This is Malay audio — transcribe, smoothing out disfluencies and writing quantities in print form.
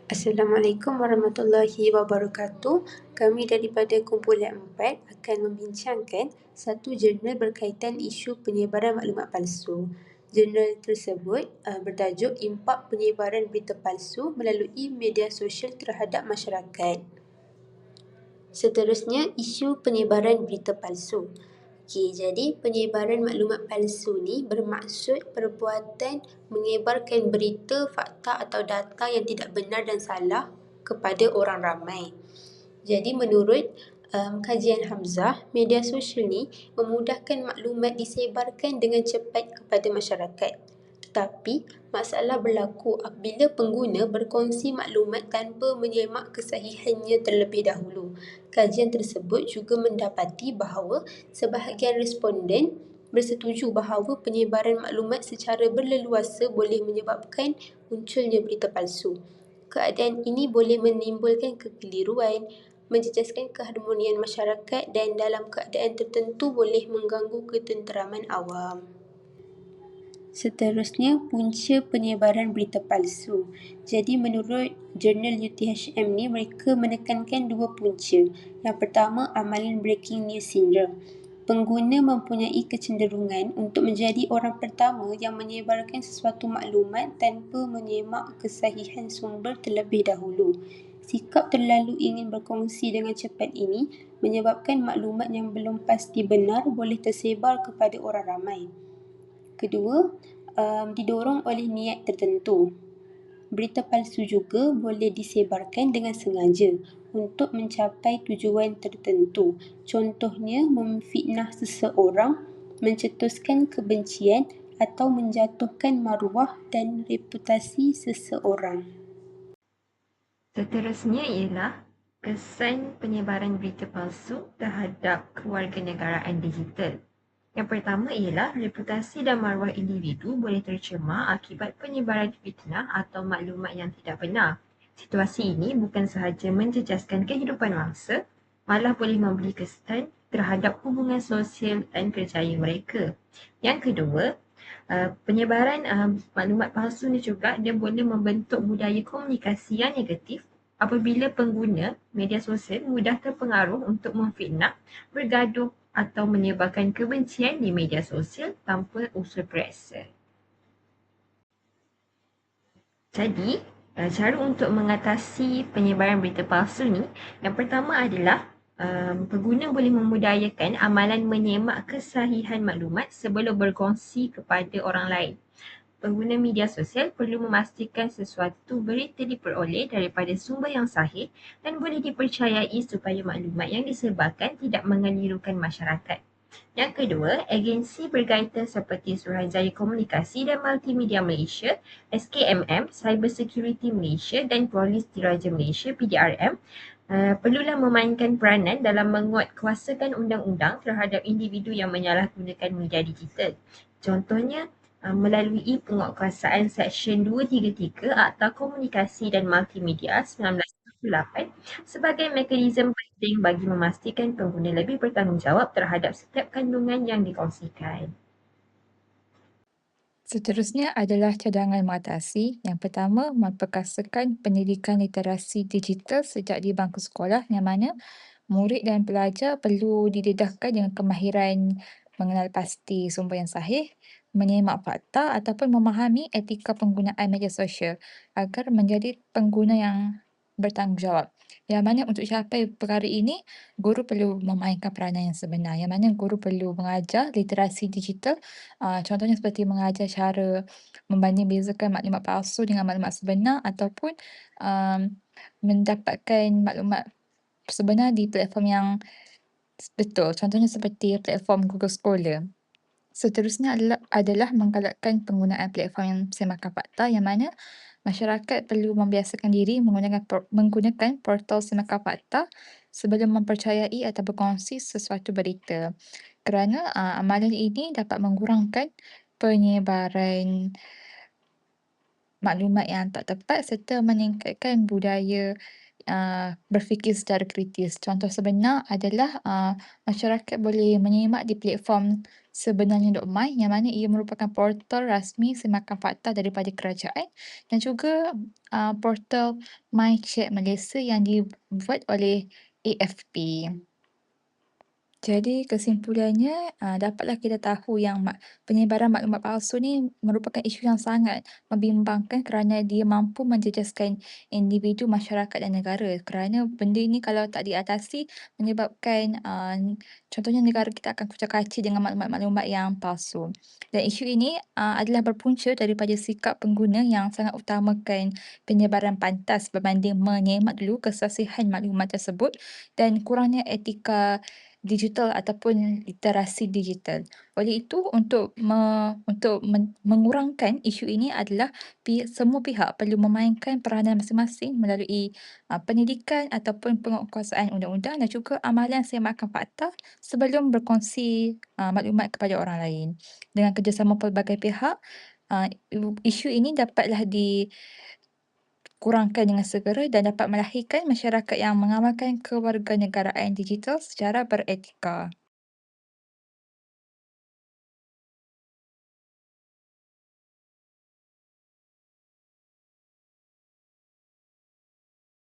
Assalamualaikum warahmatullahi wabarakatuh. Kami daripada kumpulan 4 akan membincangkan satu jurnal berkaitan isu penyebaran maklumat palsu. Jurnal tersebut bertajuk Impak Penyebaran Berita Palsu Melalui Media Sosial Terhadap Masyarakat. Seterusnya, isu penyebaran berita palsu. Jadi penyebaran maklumat palsu ni bermaksud perbuatan menyebarkan berita, fakta atau data yang tidak benar dan salah kepada orang ramai. Jadi menurut kajian Hamzah, media sosial ni memudahkan maklumat disebarkan dengan cepat kepada masyarakat. Tetapi masalah berlaku apabila pengguna berkongsi maklumat tanpa menyemak kesahihannya terlebih dahulu. Kajian tersebut juga mendapati bahawa sebahagian responden bersetuju bahawa penyebaran maklumat secara berleluasa boleh menyebabkan munculnya berita palsu. Keadaan ini boleh menimbulkan kekeliruan, menjejaskan keharmonian masyarakat dan dalam keadaan tertentu boleh mengganggu ketenteraman awam. Seterusnya, punca penyebaran berita palsu. Jadi menurut jurnal UTHM ni, mereka menekankan dua punca. Yang pertama, amalan breaking news syndrome. Pengguna mempunyai kecenderungan untuk menjadi orang pertama yang menyebarkan sesuatu maklumat tanpa menyemak kesahihan sumber terlebih dahulu. Sikap terlalu ingin berkongsi dengan cepat ini menyebabkan maklumat yang belum pasti benar boleh tersebar kepada orang ramai. Kedua, didorong oleh niat tertentu. Berita palsu juga boleh disebarkan dengan sengaja untuk mencapai tujuan tertentu. Contohnya, memfitnah seseorang, mencetuskan kebencian atau menjatuhkan maruah dan reputasi seseorang. Seterusnya ialah kesan penyebaran berita palsu terhadap kewarganegaraan digital. Yang pertama ialah reputasi dan maruah individu boleh tercemar akibat penyebaran fitnah atau maklumat yang tidak benar. Situasi ini bukan sahaja menjejaskan kehidupan mangsa, malah boleh memberi kesan terhadap hubungan sosial dan kerjaya mereka. Yang kedua, penyebaran maklumat palsu ni juga dia boleh membentuk budaya komunikasi yang negatif apabila pengguna media sosial mudah terpengaruh untuk memfitnah, bergaduh atau menyebarkan kebencian di media sosial tanpa usul periksa. Jadi, cara untuk mengatasi penyebaran berita palsu ni, yang pertama adalah pengguna boleh memudayakan amalan menyemak kesahihan maklumat sebelum berkongsi kepada orang lain. Pengguna media sosial perlu memastikan sesuatu berita diperoleh daripada sumber yang sahih dan boleh dipercayai supaya maklumat yang disebarkan tidak mengelirukan masyarakat. Yang kedua, agensi berkaitan seperti Suruhanjaya Komunikasi dan Multimedia Malaysia, SKMM, Cyber Security Malaysia dan Polis Diraja Malaysia, PDRM, perlulah memainkan peranan dalam menguatkuasakan undang-undang terhadap individu yang menyalahgunakan media digital. Contohnya, melalui penguatkuasaan Seksyen 233 Akta Komunikasi dan Multimedia 1998 sebagai mekanisme penting bagi memastikan pengguna lebih bertanggungjawab terhadap setiap kandungan yang dikongsikan. Seterusnya adalah cadangan mengatasi. Yang pertama, memperkasakan pendidikan literasi digital sejak di bangku sekolah, yang mana murid dan pelajar perlu didedahkan dengan kemahiran mengenal pasti sumber yang sahih, menyemak fakta ataupun memahami etika penggunaan media sosial agar menjadi pengguna yang bertanggungjawab. Yang mana untuk capai perkara ini, guru perlu memainkan peranan yang sebenar. Yang mana guru perlu mengajar literasi digital, contohnya seperti mengajar cara membanding bezakan maklumat palsu dengan maklumat sebenar ataupun mendapatkan maklumat sebenar di platform yang betul. Contohnya seperti platform Google Scholar. Seterusnya adalah menggalakkan penggunaan platform yang semakan fakta, yang mana masyarakat perlu membiasakan diri menggunakan portal semakan fakta sebelum mempercayai atau berkongsi sesuatu berita. Kerana amalan ini dapat mengurangkan penyebaran maklumat yang tak tepat serta meningkatkan budaya berfikir secara kritis. Contoh sebenar adalah masyarakat boleh menyemak di platform Sebenarnya Dok Mai, yang mana ia merupakan portal rasmi semakan fakta daripada kerajaan dan juga portal MyChat Malaysia yang dibuat oleh AFP. Jadi kesimpulannya, dapatlah kita tahu yang penyebaran maklumat palsu ni merupakan isu yang sangat membimbangkan kerana dia mampu menjejaskan individu, masyarakat dan negara. Kerana benda ni kalau tak diatasi menyebabkan, contohnya negara kita akan kucak-kacir dengan maklumat-maklumat yang palsu. Dan isu ini, adalah berpunca daripada sikap pengguna yang sangat utamakan penyebaran pantas berbanding menyemak dulu kesasihan maklumat tersebut dan kurangnya etika digital ataupun literasi digital. Oleh itu, untuk mengurangkan isu ini adalah semua pihak perlu memainkan peranan masing-masing melalui pendidikan ataupun penguatkuasaan undang-undang dan juga amalan semakan fakta sebelum berkongsi maklumat kepada orang lain. Dengan kerjasama pelbagai pihak, isu ini dapatlah kurangkan dengan segera dan dapat melahirkan masyarakat yang mengamalkan kewarganegaraan digital secara beretika.